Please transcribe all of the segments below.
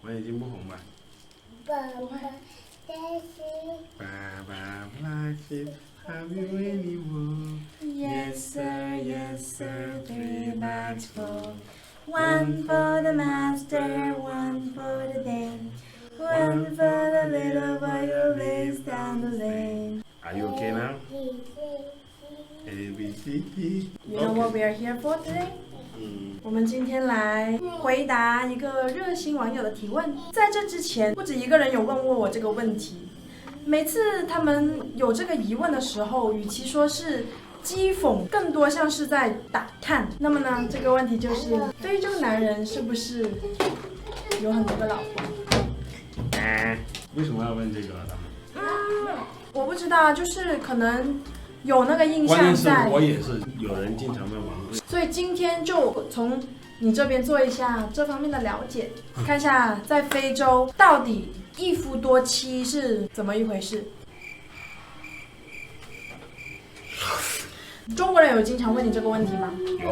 我眼睛不红吧？爸爸担心。爸爸 like it, have you anyone? Yes sir, yes sir, 3 bags full. One for the master, one for the dame, one for the little boy who lives down the lane. Are you okay now? A B C D. You know what we are here for today? 我们今天来回答一个热心网友的提问。在这之前，不止一个人有问过我这个问题。每次他们有这个疑问的时候，与其说是讥讽，更多像是在打探。那么呢，这个问题就是：非洲男人是不是有很多个老婆？为什么要问这个？他们？我不知道，就是可能有那个印关键是象在。我也是有人经常问我们。所以今天就从你这边做一下这方面的了解，看一下在非洲到底一夫多妻是怎么一回事。中国人有经常问你这个问题吗？有，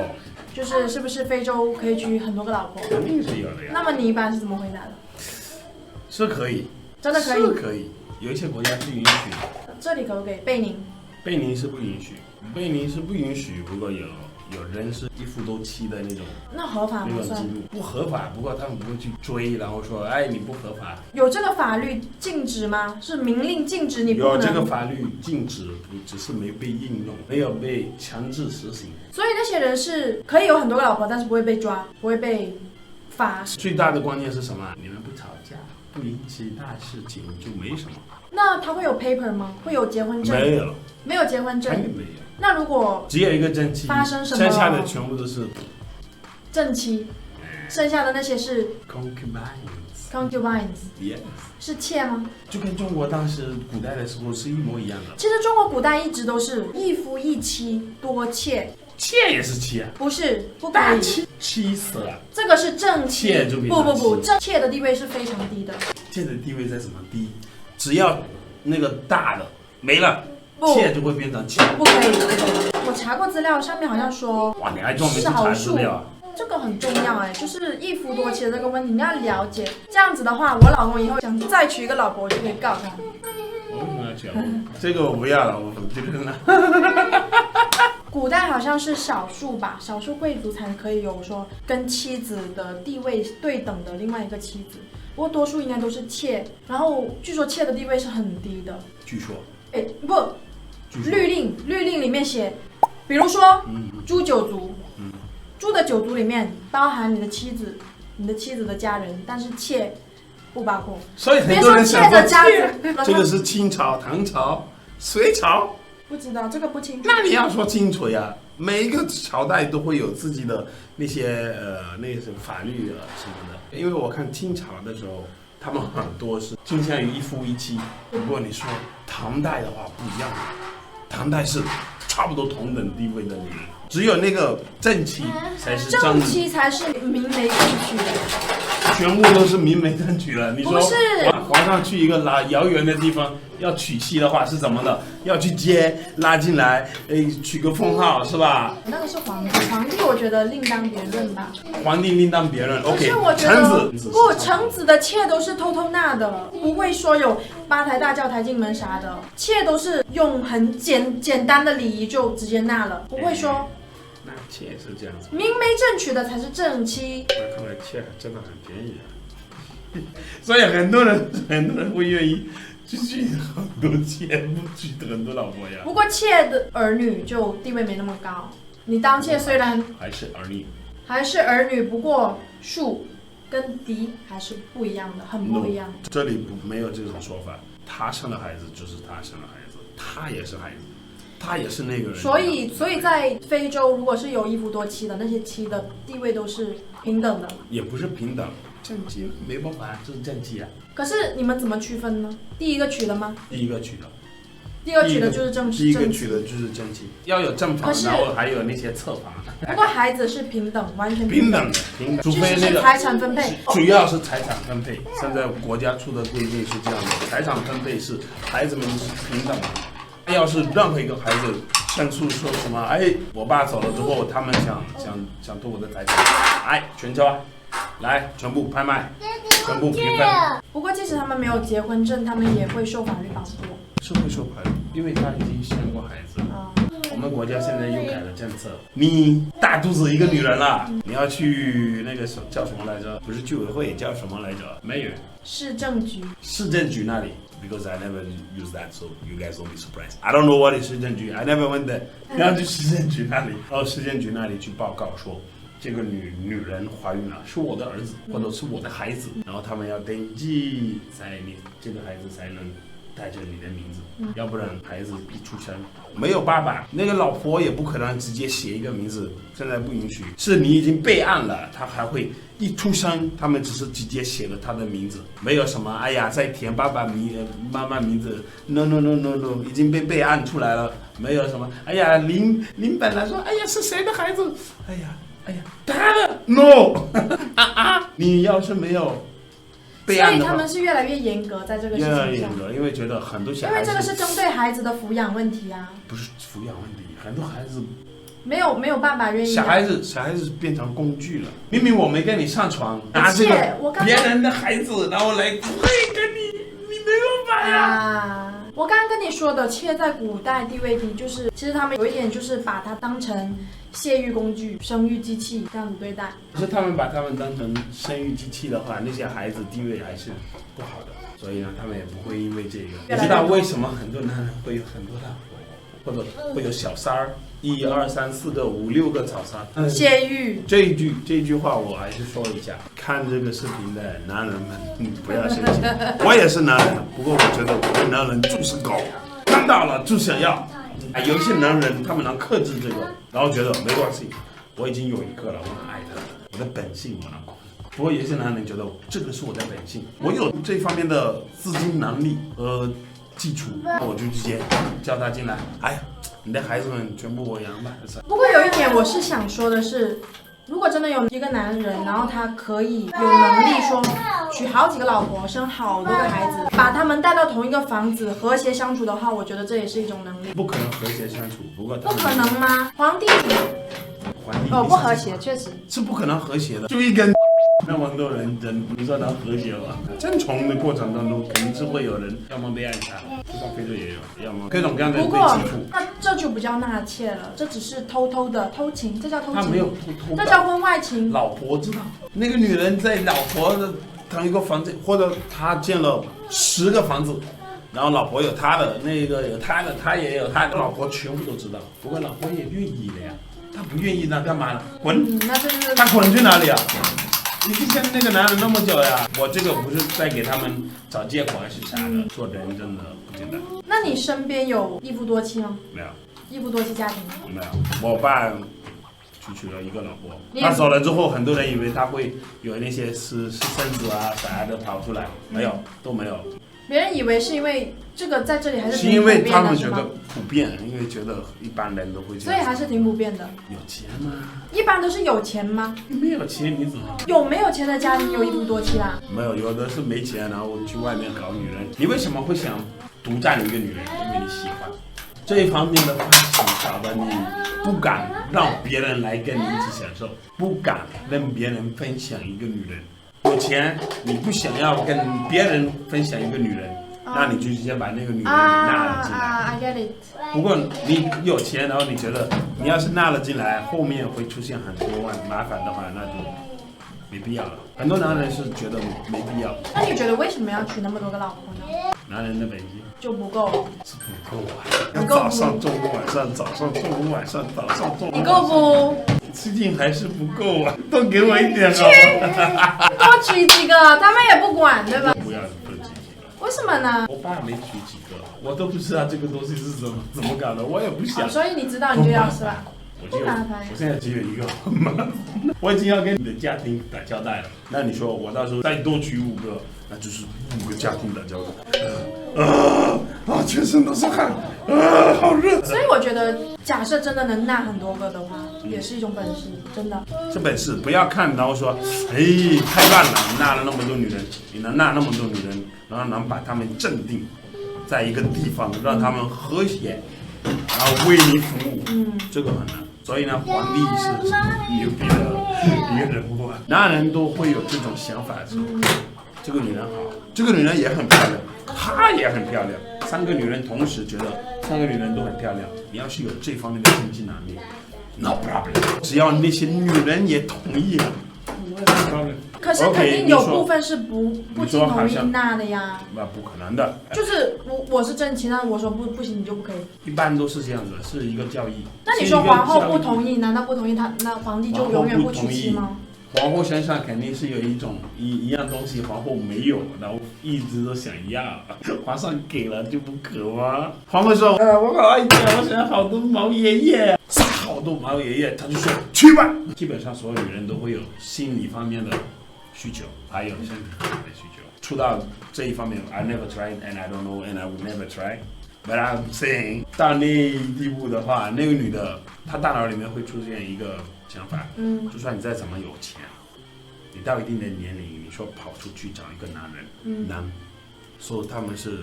就是是不是非洲可以娶很多个老婆？肯定是有的呀。那么你一般是怎么回答的？是可以，真的可以？是可以，有一些国家是允许的。这里可不可以？贝宁？贝宁是不允许，贝宁是不允许。如果有人是一夫多妻的那种，那合法吗？算那种记录不合法。不过他们不会去追，然后说，哎，你不合法。有这个法律禁止吗？是明令禁止你不能？有这个法律禁止，只是没被应用，没有被强制实行。所以那些人是可以有很多个老婆，但是不会被抓，不会被罚。最大的关键是什么？你们不吵架，不引起大事情，就没什么。那他会有 paper 吗？会有结婚证？没有，没有结婚证。肯定没有。那如果只有一个正妻，发生什么剩下的全部都是正妻，剩下的那些是 concubines， Yes， 是妾吗？就跟中国当时古代的时候是一模一样的。其实中国古代一直都是一夫一妻多妾，妾也是妾，不是不可大以。妻死了，这个是正妻，妾就变成不，妻正妾的地位是非常低的。妾的地位在什么低？只要那个大的没了，不妾就会变成妾。不可以。我查过资料，上面好像说哇，你还专门去查资料啊？这个很重要哎，就是一夫多妻的这个问题，你要了解。这样子的话，我老公以后想再娶一个老婆，我就可以告他。我为什么要娶老婆？这个我不要了，我就扔了。古代好像是少数吧，少数贵族才可以有说跟妻子的地位对等的另外一个妻子，不过多数应该都是妾。然后据说妾的地位是很低的。据说，哎，不，律令里面写，比如说诛九族，诛的九族里面包含你的妻子、你的妻子的家人，但是妾不包括。所以很多人想说别说妾的家妾，族，这个是清朝、唐朝、隋朝。不知道这个不清楚。那你要说清楚呀，每一个朝代都会有自己的那些那些法律什么的。因为我看清朝的时候，他们很多是倾向于一夫一妻。不过你说唐代的话不一样，唐代是差不多同等地位的女人，只有那个正妻才是正妻才是明媒正娶的。全部都是明媒正娶了。你说不是皇上去一个遥远的地方要娶妻的话是怎么的？要去接拉进来，取个封号是吧？那个是皇帝，皇帝我觉得另当别论吧。皇帝另当别论。可 OK， 是我觉臣得子不，臣子的妾都是偷偷纳的，不会说有八抬大轿抬进门啥的，妾都是用很简单的礼仪就直接纳了，不会说。那妾是这样子，明媒正娶的才是正妻。那看来妾真的很便宜啊。所以很多人会愿意去娶很多妾，不娶很多老婆呀。不过妾的儿女就地位没那么高，你当妾虽然还是儿女，还是儿女，不过数跟嫡还是不一样的，很不一样。这里没有这种说法，他生了孩子就是他生了孩子，他也是孩子，他也是那个人。所以在非洲，如果是有一夫多妻的，那些妻的地位都是平等的。也不是平等，正妻没办法，这是正妻啊。可是你们怎么区分呢？第一个娶的吗？第一个娶的，第二娶的就是正第一个正娶的就是正妻，要有正房，可是然后还有那些侧房。不过孩子是平等，完全平等等的，平等，除即非那个使是财产分配。主要是财产分配。现在国家出的规定是这样的，财产分配是孩子们是平等的。要是任何一个孩子申诉说什么，哎，我爸走了之后，他们想夺我的财产，哎，全交啊，来全部拍卖，全部平分。不过即使他们没有结婚证，他们也会受法律保护。是会受法律，因为他已经生过孩子。我们国家现在又改了政策，你大肚子一个女人了，你要去那个叫什么来着？不是居委会，叫什么来着？没有。市政局。市政局那里。Because I never use that, so you guys won't be surprised. I don't know what is 市政局 I never went there. 你要去市政局那里，到市政局那里去报告说，这个女人怀孕了，是我的儿子或者是我的孩子，然后他们要登记，才你这个孩子才能带着你的名字，要不然孩子一出生没有爸爸，那个老婆也不可能直接写一个名字，现在不允许，是你已经备案了，他还会一出生，他们只是直接写了他的名字，没有什么哎呀再填爸爸妈妈名字 ，no， 已经被备案出来了，没有什么哎呀林本来说哎呀是谁的孩子，哎呀他的 no 你要是没有。所以他们是越来越严格在这个事情上。越来越严格，因为觉得很多小孩子，因为这个是针对孩子的抚养问题啊。不是抚养问题，很多孩子没有办法愿意。小孩子变成工具了。明明我没跟你上床，拿这个别人的孩子，然后来跟你没有办法呀。我刚刚跟你说的，妾在古代地位低，就是其实他们有一点就是把它当成泄欲工具、生育机器这样子对待。可是他们把他们当成生育机器的话，那些孩子地位还是不好的，所以呢，他们也不会因为这个。你知道为什么很多男人会有很多老婆，或者会有小三儿？1、2、3、4个、5、6个小三。泄欲。这一句话我还是说一下，看这个视频的男人们，不要生气。我也是男人，不过我觉得我的男人就是狗，看到了就想要。有一些男人他们能克制这个，然后觉得没关系，我已经有一个了，我很爱他，我的本性我能控制。不过有些男人觉得这个是我的本性，我有这方面的资金能力和基础，我就直接叫他进来。哎呀，你的孩子们全部我养吧。不过有一点我是想说的是，如果真的有一个男人，然后他可以有能力说娶好几个老婆，生好多个孩子，把他们带到同一个房子，和谐相处的话，我觉得这也是一种能力。不可能和谐相处，不过不可能吗？皇帝不和谐，确实是不可能和谐的。就一根那么多人争，你说能和谐吗？争宠的过程当中，肯定是会有人要么被暗杀，就像非洲也有，要么各种各样的被欺负。那这就不叫纳妾了，这只是偷偷的偷情，这叫偷情。他没有偷，这叫婚外情。老婆知道，那个女人在老婆的同一个房子，或者她建了10个房子。然后老婆有她的，那个有她的，她也有她的，老婆全部都知道。不过老婆也愿意的呀，她不愿意那干嘛呢？滚！那这是她滚去哪里啊？已经跟那个男人那么久呀，我这个不是在给他们找借口还是啥的，做人真的不简单。那你身边有一夫多妻吗？没有。一夫多妻家庭？没有。我爸娶了一个老婆，他走了之后，很多人以为他会有那些私生子啊啥的跑出来，没有，都没有。别人以为是因为这个在这里还是是因为他们觉得普遍，因为觉得一般人都会这样，所以还是挺普遍的。有钱吗？一般都是有钱吗？没有钱你怎么？有没有钱的家庭有一夫多妻啦？没有，有的是没钱，然后去外面搞女人。你为什么会想独占一个女人？因为你喜欢这一方面的关系，搞得你不敢让别人来跟你一起享受，不敢跟别人分享一个女人。有钱，你不想要跟别人分享一个女人，那你就先把那个女人给纳了进来。I get it。不过你有钱，然后你觉得你要是纳了进来，后面会出现很多麻烦的话，那就没必要了。很多男人是觉得没必要。那你觉得为什么要娶那么多个老婆呢？男人的本性就不够。是不够啊！要早上、中午、晚上，早上、中午、晚上，早上、中午。你够不？最近还是不够啊，多给我一点好吗？多娶几个，他们也不管，对吧？不要多娶几个。为什么呢？我爸没娶几个，我都不知道这个东西是怎么搞的，我也不想。所以你知道你就要是吧？我现在只有一个，我已经要跟你的家庭打交道了。那你说我到时候再多娶5个，那就是5个家庭打交道。全身都是汗，好热。所以我觉得，假设真的能纳很多个的话，也是一种本事，真的。是本事，不要看然后说，太乱了，你纳了那么多女人，你能纳那么多女人，然后能把她们镇定在一个地方，让她们和谐，然后为你服务，这个很难。所以呢，皇帝是牛逼的。一个人不完。男人都会有这种想法的时候，这个女人好，这个女人也很漂亮，她也很漂亮。3个女人同时觉得3个女人都很漂亮，你要是有这方面的经济能力 ，no problem， 只要那些女人也同意了。可是肯定有部分是不听同意那的呀。那不可能的。就是我是真情，那我说不行，你就不可以。一般都是这样子，是一个教义。那你说皇后不同意，难道不同意那皇帝就永远不娶妻吗？皇后身上肯定是有一样东西皇后没有，然后一直都想要，皇上给了就不可吗？皇后说，我好爱你，我想要好多毛爷爷，杀好多毛爷爷，他就说去吧。基本上所有女人都会有心理方面的需求，还有身体方面的需求。出到这一方面 ，I never tried and I don't know and I will never try。But I'm saying， 到那地步的话，那个女的她大脑里面会出现一个想法，就算你再怎么有钱，你到一定的年龄，你说跑出去找一个男人，难，所以他们是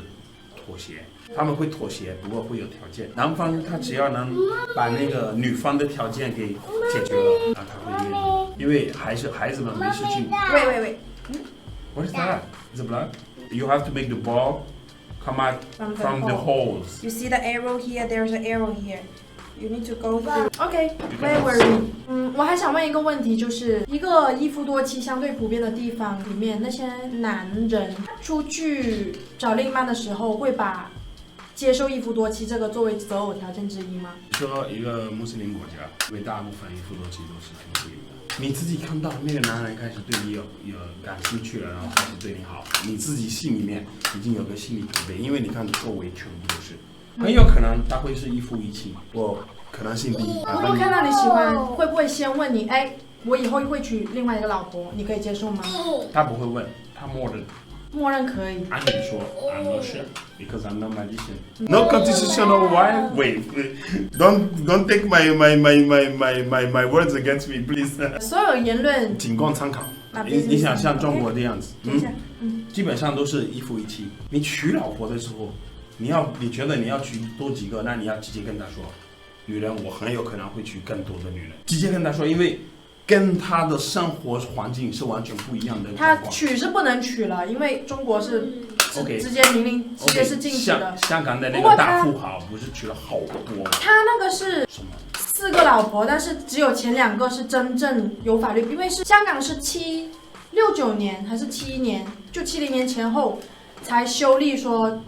妥协，他们会妥协，不过会有条件。男方他只要能把那个女方的条件给解决了，那他会愿意，因为孩子们没事情。喂 What is that? Is it blood? You have to make the ball come out from the holes. You see the arrow here? There's an arrow here. You need to go through. Okay, where were we? 我还想问一个问题，就是一个一夫多妻相对普遍的地方里面，那些男人出去找另一半的时候，会把接受一夫多妻这个作为择偶条件之一吗？说一个穆斯林国家，因为大部分一夫多妻都是穆斯林的。你自己看到那个男人开始对你有感兴趣了，然后开始对你好，你自己心里面已经有个心理准备，因为你看周围全部都是，很有可能他会是一夫一妻，我可能性低。如果看到你喜欢，会不会先问你，哎，我以后会娶另外一个老婆，你可以接受吗？他不会问，他默认可以。按理说 ，I'm not sure because I'm not magician. No constitutional wife. Wait, don't take my words against me, please. 所有言论仅供参考。你想像中国的样子，基本上都是一夫一妻。你娶老婆的时候，你觉得你要娶多几个，那你要直接跟他说，女人我很有可能会娶更多的女人，直接跟他说，因为跟他的生活环境是完全不一样的。他娶是不能娶了，因为中国是直接明令直接是禁止的。香港的那个大富豪不是娶了好多？他那个是4个老婆，但是只有前2个是真正有法律，因为是香港是69年还是71年，就70年前后才修例说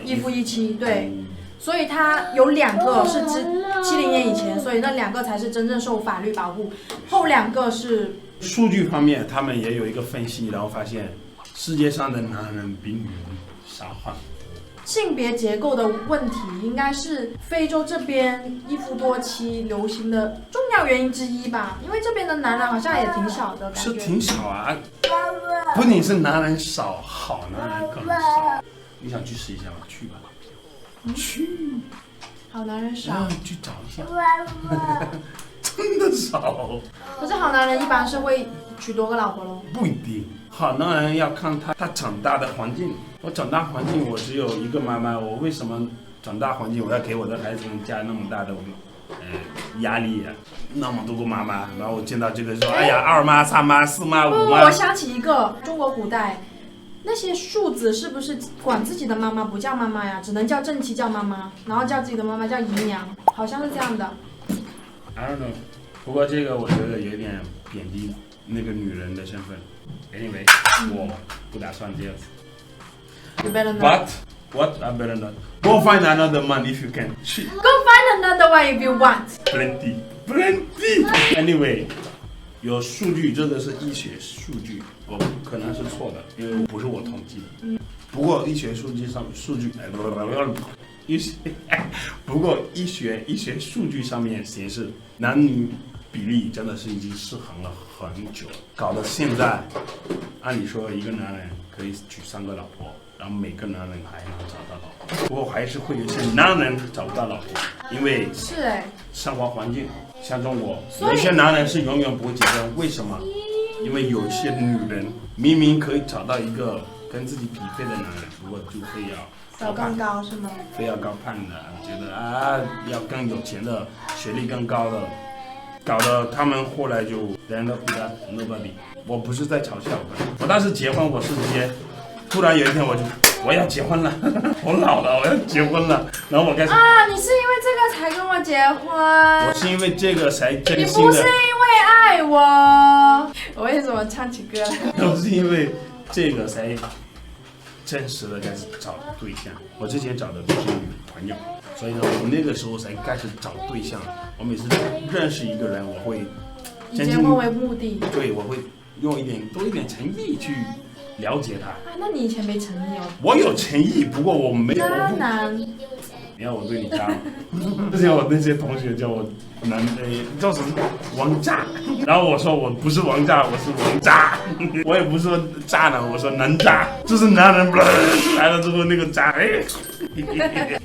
一夫一妻，对。所以他有2个是70年以前，所以那2个才是真正受法律保护，后2个是数据方面，他们也有一个分析，然后发现世界上的男人比女人少很多。性别结构的问题应该是非洲这边一夫多妻流行的重要原因之一吧，因为这边的男人好像也挺少的感觉。是挺少啊，不仅是男人少，好男人更少。你想去试一下吗？去吧。去，好男人少，去找一下，真的少。可是好男人一般是会娶多个老婆咯。不一定，好男人要看他长大的环境。我长大环境我只有一个妈妈，我为什么长大环境我要给我的孩子们加那么大的压力啊？那么多个妈妈，然后我见到这个说，哎呀，2妈、3妈、4妈、5妈。我想起一个中国古代。那些庶子是不是管自己的妈妈不叫妈妈呀？只能叫正妻叫妈妈，然后叫自己的妈妈叫姨娘，好像是这样的。I don't know， 不过这个我觉得有点贬低那个女人的身份。Anyway， 我不打算这样子。You better not. What? I better not. Go find another man if you can. Go find another one if you want. Plenty. Anyway。有数据，这个是医学数据，我可能是错的，因为不是我统计的。不过医学数据上医学数据上面显示，男女比例真的是已经失衡了很久了，搞得现在，按理说一个男人可以娶3个老婆，然后每个男人还能找到老婆，不过还是会有些男人找不到老婆，因为生活环境。像中国，有一些男人是永远不会结婚，为什么？因为有一些女人明明可以找到一个跟自己匹配的男人，不过就非要找更高是吗？非要高攀的，觉得啊要更有钱的，学历更高的，搞得他们后来就 end up with nobody。我不是在嘲笑我当时结婚我是直接，突然有一天我要结婚了，我老了我要结婚了，然后我开始啊，你是因为这个才跟我结婚？我是因为这个才真你心的，不是因为爱我？我为什么唱起歌来？我是因为这个才真实的开始找对象。我之前找的都是女朋友，所以呢，我那个时候才开始找对象。我每次认识一个人，我会以结婚为目的。对，我会用多一点诚意去了解他。啊，那你以前没诚意哦？我有诚意，不过我没有。渣男。你看我对你渣，之前我那些同学叫我叫什么王炸，然后我说我不是王炸，我是王渣，我也不是说渣男，我说男渣，就是男人来了之后那个渣，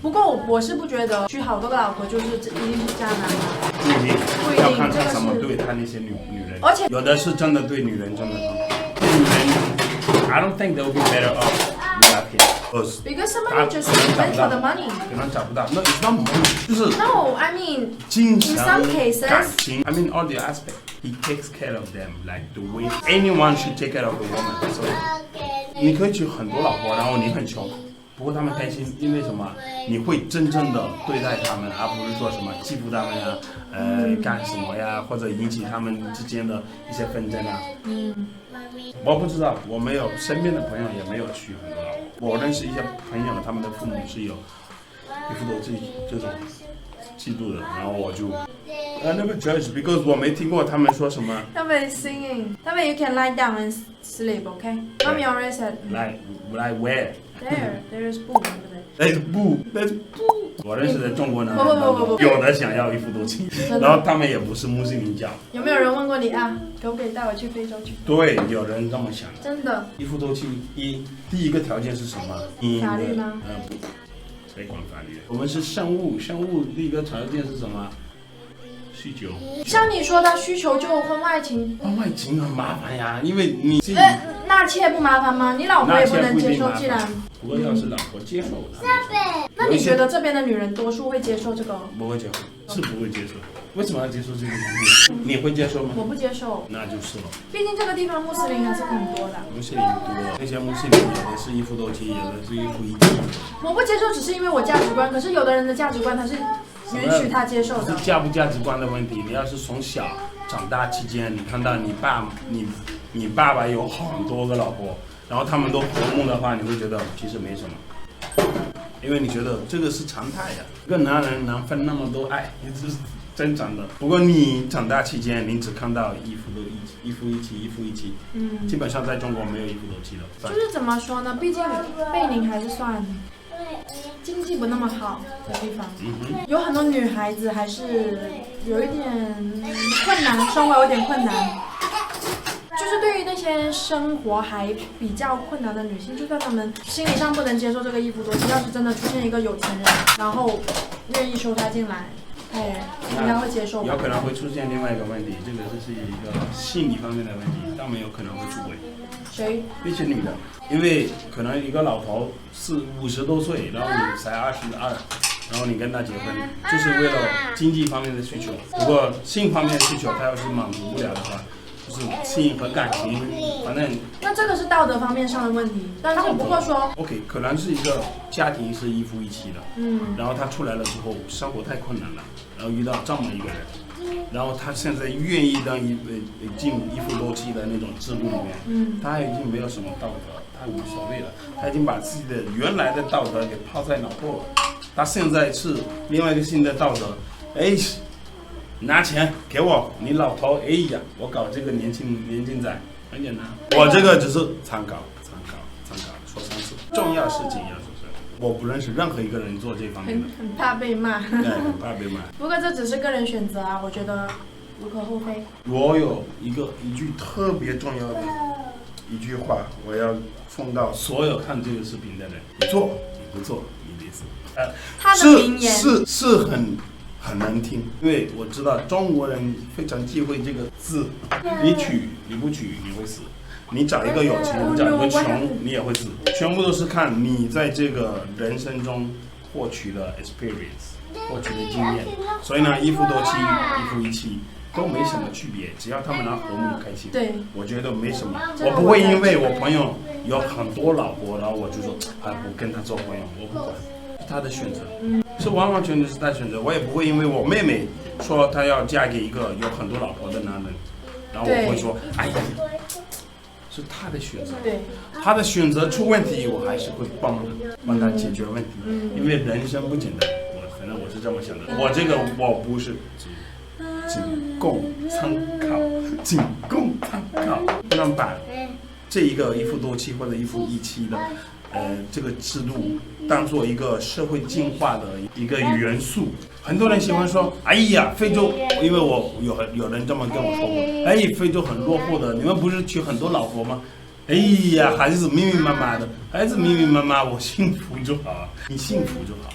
不过我是不觉得娶好多个老婆就是一定是渣男的，不一定，不一定要看他怎么对他那些女人，而且有的是真的对女人真的很好，对女人 I don't think they'll be better off without him. Because somebody just went for the money. 可能找不到，那 it's not money， 就是 No, I mean 精 in 神 some cases 感情 I mean all the aspect. He takes care of them like the way anyone should take care of a woman. So 你可以娶很多老婆，然后你很穷，不过他们开心，因为什么？你会真正的对待他们，而不是说什么欺负他们呀，干什么呀，或者引起他们之间的一些纷争啊。我不知道，我没有身边的朋友也没有娶很多老婆。我认识一些朋友，他们的父母是有一夫多妻这种制度的，然后我就I never judge because 我没听过他们说什么。他们 singing， 他们 you can lie down and sleep, okay? Mommy already said. Lie where? There's boo. That's boo. That's boo. 我认识的中国男人不有的想要一夫多妻，然后他们也不是穆斯林教。有没有人问过你啊？可不可以带我去非洲去？对，有人这么想。真的。一夫多妻第一个条件是什么？法律吗？不，谁管法律？我们是生物第一个条件是什么？需求。像你说的需求就婚外情。婚外情很麻烦呀，因为你自己。纳妾不麻烦吗？你老婆也不能接受，既然。不过要是老婆接受，那你觉得这边的女人多数会接受这个？不会接受，是不会接受。为什么要接受这个东西？你会接受吗？我不接受。那就是了。毕竟这个地方穆斯林还是很多的。穆斯林多，那些穆斯林有的是一夫多妻，有的是一夫一妻。我不接受，只是因为我价值观。可是有的人的价值观他是允许他接受的。是价不价值观的问题。你要是从小长大期间，你看到你爸爸有很多个老婆，然后他们都和睦的话，你会觉得其实没什么，因为你觉得这个是常态呀。一个男人能分那么多爱，也是正常的。不过你长大期间，你只看到一夫一妻，基本上在中国没有一夫多妻的。就是怎么说呢？毕竟贝宁还是算经济不那么好的地方，有很多女孩子还是有一点困难，生活有点困难。就是对于那些生活还比较困难的女性，就算她们心理上不能接受这个一夫多妻，要是真的出现一个有钱人，然后愿意收她进来，应该会接受吧。有可能会出现另外一个问题，这个是一个心理方面的问题，他们有可能会出轨。谁？那些女的，因为可能一个老头是50多岁，然后你才22，然后你跟他结婚，就是为了经济方面的需求。不过性方面的需求，他要是满足不了的话，就是性和感情，反正。那这个是道德方面上的问题，但是不过说 ，OK， 可能是一个家庭是一夫一妻的，然后他出来了之后，生活太困难了，然后遇到这么一个人，然后他现在愿意进一夫多妻的那种制度里面，他已经没有什么道德，他无所谓了，他已经把自己的原来的道德给抛在脑后了，他现在是另外一个新的道德，拿钱给我，你老头，我搞这个年轻仔，很简单。我这个只是参考，说3次，重要事情要说3次。我不认识任何一个人做这方面的，很怕被骂。对，很怕被骂。不过这只是个人选择啊，我觉得无可厚非。我有一句特别重要的一句话，我要奉告所有看这个视频的人：你做，你不做，你的意思。他的名言是很难听，因为我知道中国人非常忌讳这个字，你娶你不娶你会死，你找一个有钱，你找一个穷，你也会死，全部都是看你在这个人生中获取的 experience， 获取的经验。所以呢，一夫多妻，一夫一妻，都没什么区别，只要他们能和睦开心，对，我觉得没什么。这个我不会因为我朋友有很多老婆，然后我就说啊，不跟他做朋友，我不管，是他的选择，是完完全全是他的选择。我也不会因为我妹妹说她要嫁给一个有很多老婆的男人，然后我会说，哎呀，是他的选择。对，他的选择出问题，我还是会帮他解决问题，因为人生不简单。反正我是这么想的。我这个我不是仅供参考，仅供参考，不能把这一个一夫多妻或者一夫一妻的这个制度当做一个社会进化的一个元素。很多人喜欢说，哎呀，非洲，因为我有人这么跟我说过，哎，非洲很落后的，你们不是娶很多老婆吗？哎呀，孩子密密麻麻的，孩子密密麻麻，我幸福就好，你幸福就好。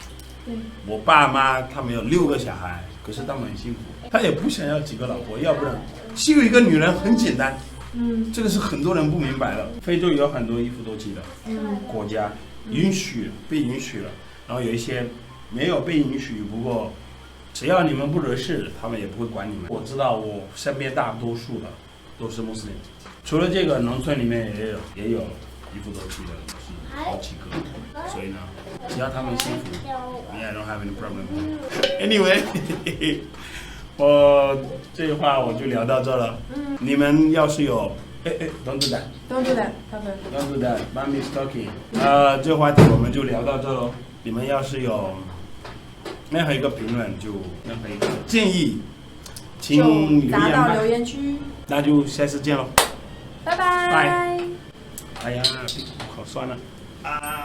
我爸妈他们有6个小孩，可是他们很幸福，他也不想要几个老婆，要不然幸福一个女人很简单。这个是很多人不明白的。非洲有很多一夫多妻的国家，被允许了，然后有一些没有被允许，不过只要你们不惹事，他们也不会管你们。我知道我身边大多数的都是穆斯林，除了这个农村里面也有一夫多妻的，是好几个，所以呢，只要他们幸福 ，I don't have any problem. Anyway 我这句话我就聊到这了。你们要是有，don't do that. Don't do that, Papa. Don't do that. Mommy is talking. 这个话题我们就聊到这喽。你们要是有任何一个评论，就任何一个建议，请就打到留言区。那就下次见喽。拜拜。拜。哎呀，好酸啊！啊。